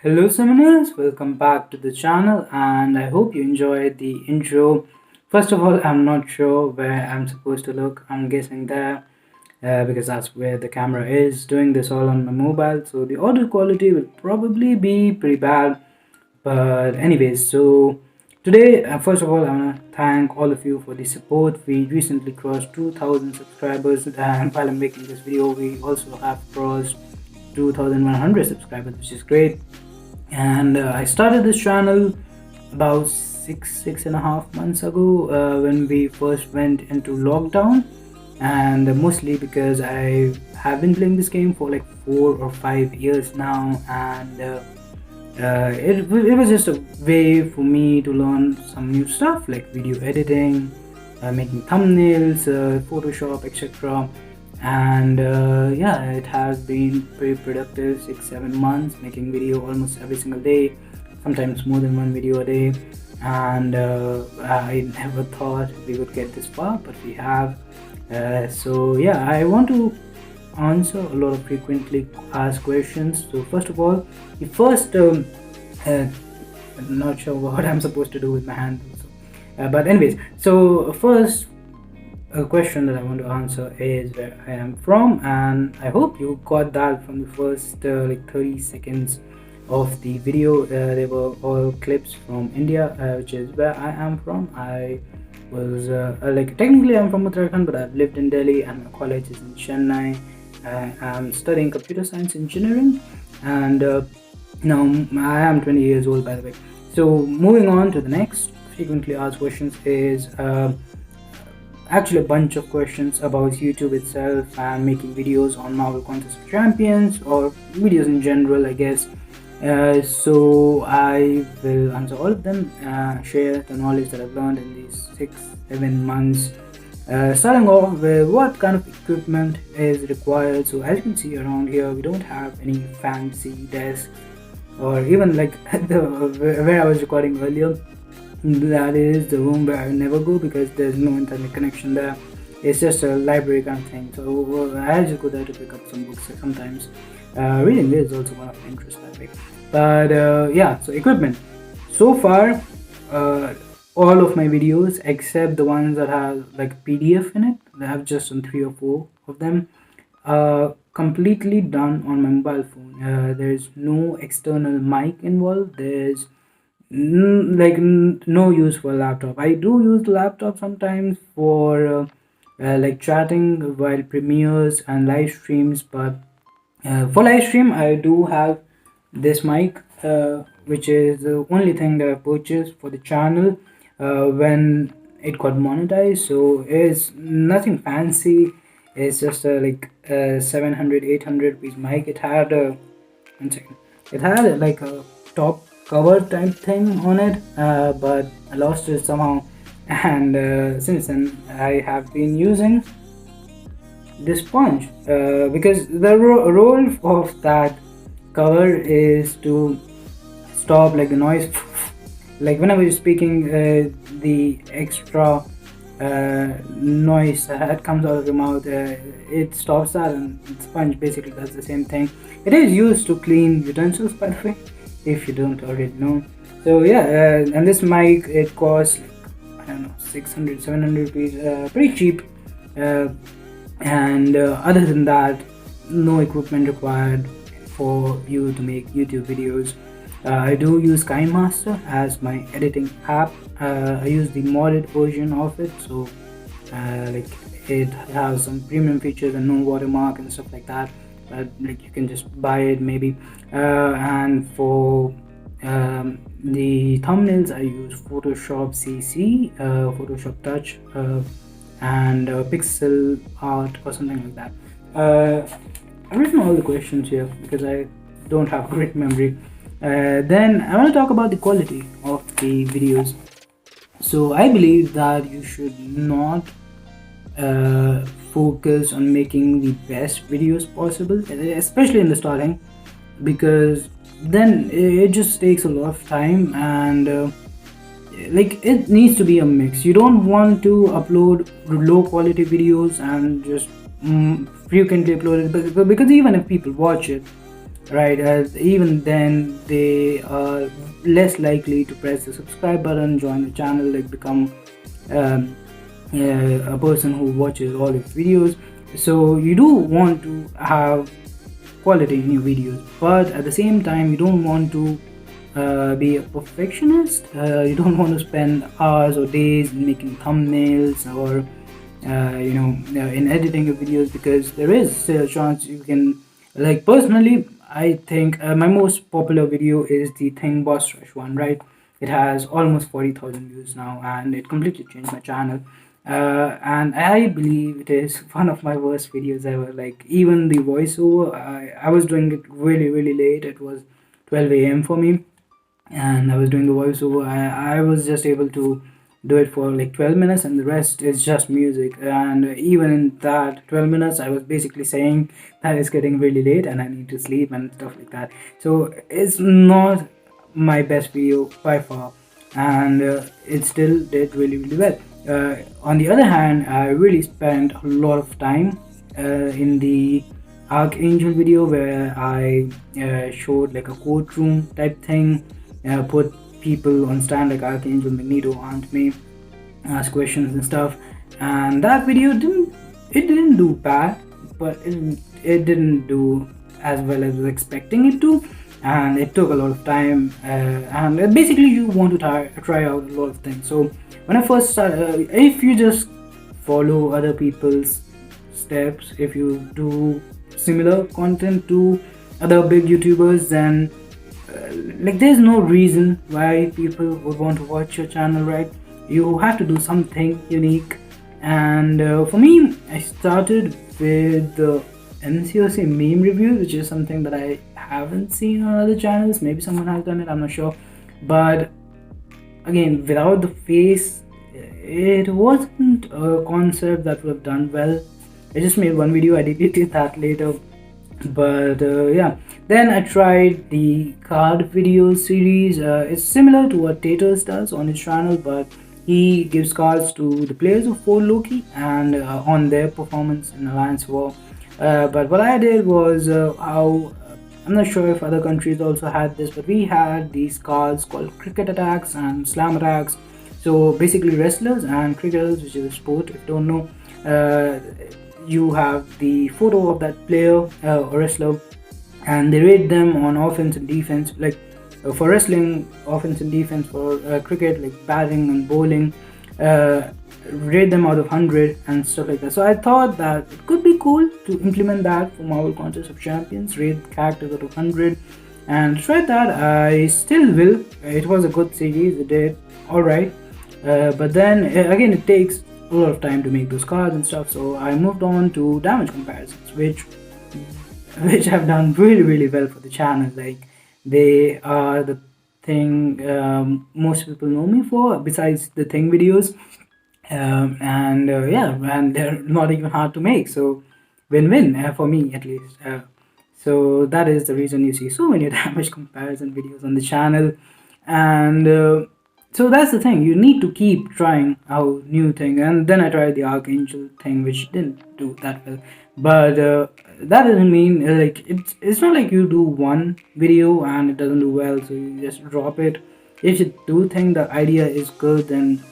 Hello Summoners, welcome back to the channel and I hope you enjoyed the intro. First of all, I'm not sure where I'm supposed to look. I'm guessing there because that's where the camera is. Doing this all on my mobile, so the audio quality will probably be pretty bad. But anyways, so today, first of all, I want to thank all of you for the support. We recently crossed 2,000 subscribers and while I'm making this video, we also have crossed 2,100 subscribers, which is great. And I started this channel about six and a half months ago when we first went into lockdown, and mostly because I have been playing this game for like 4 or 5 years now, and it was just a way for me to learn some new stuff like video editing, making thumbnails, Photoshop, etc. And yeah, it has been pretty productive, 6-7 months making video almost every single day, sometimes more than one video a day. And I never thought we would get this far, but we have. So yeah, I want to answer a lot of frequently asked questions. So first of all, the first I'm not sure what I'm supposed to do with my hand, but anyways, so first a question that I want to answer is where I am from, and I hope you got that from the first like 30 seconds of the video. They were all clips from India, which is where I am from. I was like technically I'm from Uttarakhand, but I've lived in Delhi and my college is in Chennai. I'm studying computer science engineering, and now I am 20 years old, by the way. So moving on to the next frequently asked questions is actually a bunch of questions about YouTube itself and making videos on Marvel Contest of Champions or videos in general, I guess. So I will answer all of them, share the knowledge that I've learned in these 6-7 months. Starting off with what kind of equipment is required. So as you can see around here, we don't have any fancy desk, or even like where I was recording earlier. That is the room where I never go because there's no internet connection there. It's just a library kind of thing. So I just go there to pick up some books sometimes. Reading is also one of my interests, by the way. But yeah, so equipment. So far, all of my videos except the ones that have like PDF in it, I have just done 3 or 4 of them, completely done on my mobile phone. There's no external mic involved. There's no use for a laptop. I do use the laptop sometimes for like chatting while premieres and live streams, but for live stream I do have this mic, which is the only thing that I purchased for the channel when it got monetized. So it's nothing fancy. It's just a like 700-800 rupees mic. It had a it had like a top cover type thing on it, but I lost it somehow, and since then I have been using this sponge because the role of that cover is to stop like the noise like whenever you're speaking, the extra noise that comes out of your mouth, it stops that, and the sponge basically does the same thing. It is used to clean utensils, by the way, if you don't already know. So yeah, and this mic, it costs like, I don't know, 600-700 rupees, pretty cheap, and other than that, no equipment required for you to make YouTube videos. I do use KineMaster as my editing app. I use the modded version of it, so like it has some premium features and no watermark and stuff like that, but like you can just buy it maybe. And for the thumbnails, I use Photoshop CC, Photoshop Touch, and Pixel Art or something like that. I've written all the questions here because I don't have great memory. Then I want to talk about the quality of the videos. So I believe that you should not focus on making the best videos possible, especially in the starting, because then it just takes a lot of time, and like it needs to be a mix. You don't want to upload low quality videos and just frequently upload it, because even if people watch it, right, even then they are less likely to press the subscribe button, join the channel, like become um, a person who watches all your videos. So you do want to have quality in your videos, but at the same time you don't want to be a perfectionist. You don't want to spend hours or days making thumbnails, or in editing your videos, because there is still a chance you can, like, personally I think my most popular video is the Thing Boss Rush one, right? It has almost 40,000 views now, and it completely changed my channel. And I believe it is one of my worst videos ever. Like, even the voiceover, I was doing it really, really late. It was 12 a.m. for me, and I was doing the voiceover. I was just able to do it for like 12 minutes, and the rest is just music. And even in that 12 minutes, I was basically saying that it's getting really late and I need to sleep and stuff like that. So it's not my best video by far, and it still did really, really well. On the other hand, I really spent a lot of time in the Archangel video, where I showed like a courtroom type thing, put people on stand like Archangel, Magneto, Aunt May, ask questions and stuff. And that video didn't do bad, but it didn't do as well as I was expecting it to, and it took a lot of time. And basically, you want to try out a lot of things. So when I first started, if you just follow other people's steps, if you do similar content to other big YouTubers, then like there's no reason why people would want to watch your channel, right? You have to do something unique. And for me, I started with the MCOC meme reviews, which is something that I haven't seen on other channels. Maybe someone has done it, I'm not sure. But again, without the face, it wasn't a concept that would have done well. I just made one video, I deleted that later. But yeah, then I tried the card video series. It's similar to what Taters does on his channel, but he gives cards to the players who follow Loki and on their performance in Alliance War. But what I did was I'm not sure if other countries also had this, but we had these cards called Cricket Attacks and Slam Attacks. So basically wrestlers and cricketers, which is a sport if you don't know. You have the photo of that player or wrestler, and they rate them on offense and defense. Like for wrestling, offense and defense. For cricket, like batting and bowling, rate them out of 100 and stuff like that. So I thought that it could be cool to implement that for Marvel Contest of Champions, rate characters out of 100, and try that. I still will. It was a good series. It did alright, but then again, it takes a lot of time to make those cards and stuff. So I moved on to damage comparisons, which have done really, really well for the channel. Like, they are the thing most people know me for, besides the Thing videos. And yeah, and they're not even hard to make, so win-win for me at least. So that is the reason you see so many damage comparison videos on the channel. And so that's the thing, you need to keep trying out new thing. And then I tried the Archangel thing, which didn't do that well. But that doesn't mean like it's not like you do one video and it doesn't do well, so you just drop it. If you do think the idea is good, then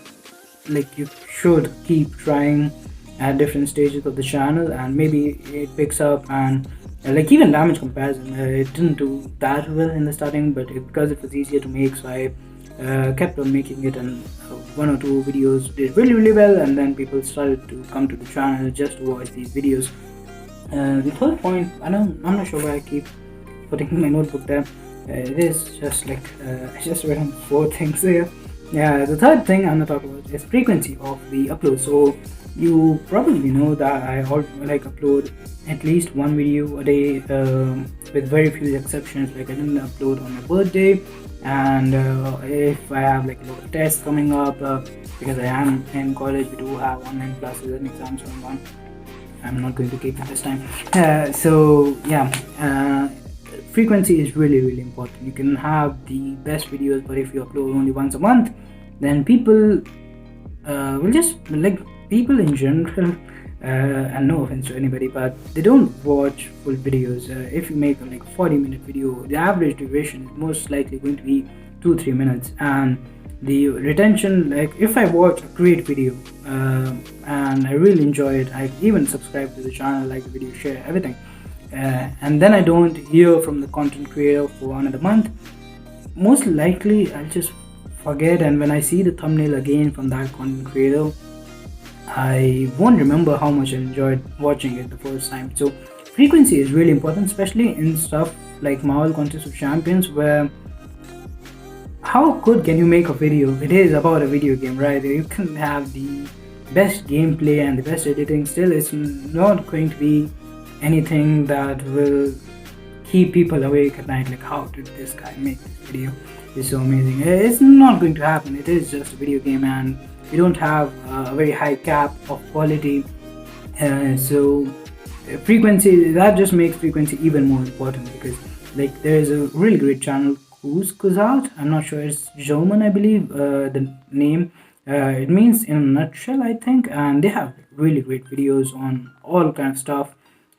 like you should keep trying at different stages of the channel, and maybe it picks up. And like even damage comparison, it didn't do that well in the starting, but because it was easier to make, so I kept on making it, and one or two videos did really, really well, and then people started to come to the channel just to watch these videos. The third point, I'm not sure why I keep putting my notebook there. It is just like I just written 4 things here. Yeah, the third thing I'm gonna talk about is frequency of the upload. So you probably know that like upload at least one video a day, with very few exceptions. Like I didn't upload on my birthday, and if I have like a lot of tests coming up, because I am in college, we do have online classes and exams going on. I'm not going to keep it this time. So yeah, frequency is really important. You can have the best videos, but if you upload only once a month, then people will just like people in general. And no offense to anybody, but they don't watch full videos. If you make a like 40-minute video, the average duration is most likely going to be 2-3 minutes, and the retention, like if I watch a great video and I really enjoy it, I even subscribe to the channel, like the video, share everything, and then I don't hear from the content creator for another month, most likely I'll just forget, and when I see the thumbnail again from that content creator, I won't remember how much I enjoyed watching it the first time. So frequency is really important, especially in stuff like Marvel Contest of Champions, where how good can you make a video? It is about a video game, right? You can have the best gameplay and the best editing, still it's not going to be anything that will keep people awake at night. Like, how did this guy make this video? It's so amazing. It's not going to happen. It is just a video game, and we don't have a very high cap of quality. So frequency, that just makes frequency even more important, because like there is a really great channel goes out. I'm not sure, it's German, I believe, the name. It means in a nutshell, I think, and they have really great videos on all kind of stuff.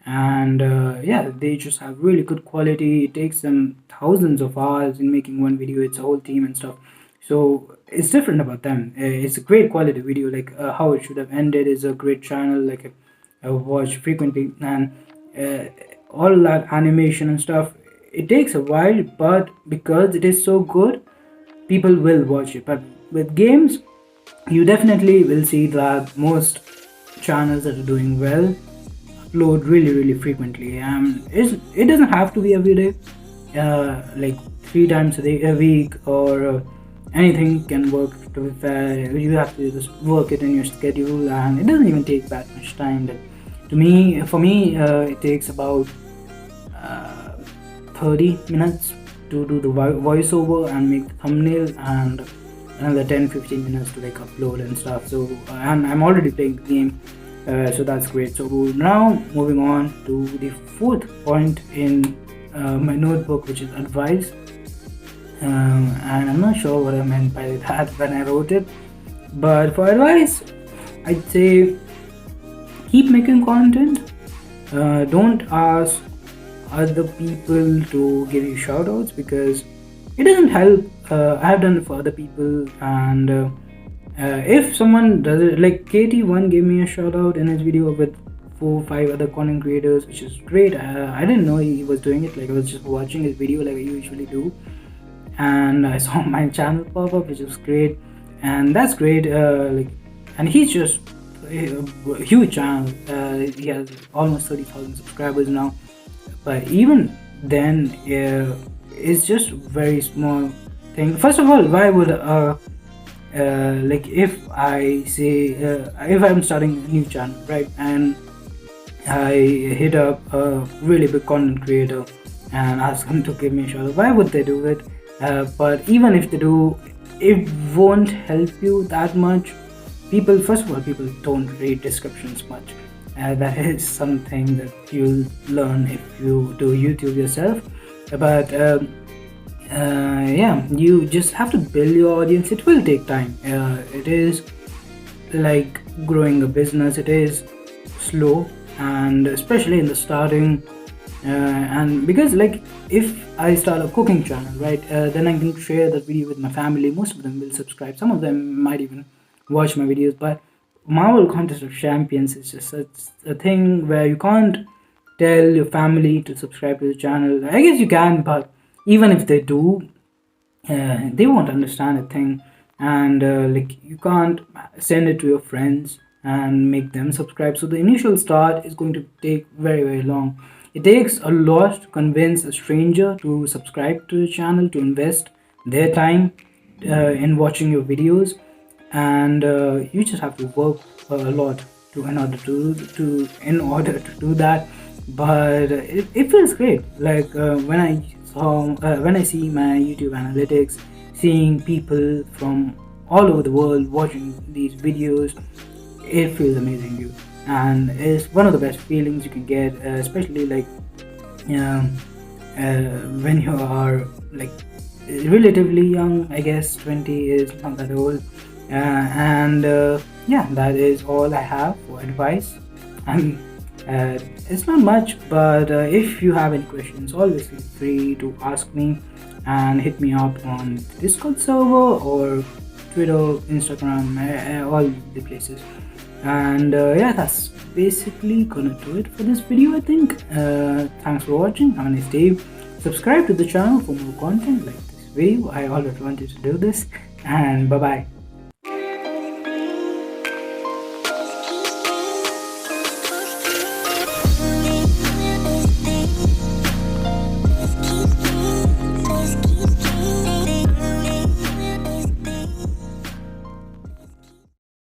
And yeah, they just have really good quality. It takes them thousands of hours in making one video. It's a whole team and stuff. So it's different about them. It's a great quality video. Like How It Should Have Ended is a great channel. Like I watch frequently, and all that animation and stuff, it takes a while, but because it is so good, people will watch it. But with games, you definitely will see that most channels that are doing well upload really frequently. It doesn't have to be every day, like 3 times a day, a week, or anything can work. You have to just work it in your schedule, and it doesn't even take that much time. For me, it takes about 30 minutes to do the voiceover and make the thumbnail, and another 10-15 minutes to like upload and stuff. So and I'm already playing the game, so that's great. So now moving on to the fourth point in my notebook, which is advice. And I'm not sure what I meant by that when I wrote it, but for advice, I'd say keep making content. Don't ask other people to give you shoutouts, because it doesn't help. I have done it for other people, and if someone does it, like KT1 gave me a shout out in his video with 4 or 5 other content creators, which is great. I didn't know he was doing it. Like I was just watching his video like I usually do, and I saw my channel pop up, which was great, and that's great. And he's just a huge channel. He has almost 30,000 subscribers now, but even then, it's just very small thing. First of all, why would like if I say if I'm starting a new channel, right, and I hit up a really big content creator and ask them to give me a shout out, why would they do it? But even if they do, it won't help you that much. First of all, people don't read descriptions much. That is something that you'll learn if you do YouTube yourself. But yeah, you just have to build your audience. It will take time. It is like growing a business. It is slow, and especially in the starting. And because like if I start a cooking channel, right, then I can share that video with my family. Most of them will subscribe. Some of them might even watch my videos. But Marvel Contest of Champions is just a thing where you can't tell your family to subscribe to the channel. I guess you can, but even if they do, they won't understand a thing. And like you can't send it to your friends and make them subscribe. So the initial start is going to take very long. It takes a lot to convince a stranger to subscribe to the channel, to invest their time in watching your videos, and you just have to work a lot in order to do that. But it feels great. Like when I see my YouTube analytics, seeing people from all over the world watching these videos, it feels amazing, dude. And it's one of the best feelings you can get, especially like um, when you are like relatively young. I guess 20 is not that old. And yeah, that is all I have for advice. And it's not much, but if you have any questions, always feel free to ask me and hit me up on Discord server or Twitter, Instagram, all the places. And yeah, that's basically gonna do it for this video, I think. Thanks for watching. Have a nice day. Subscribe to the channel for more content like this video. I always wanted to do this, and bye bye.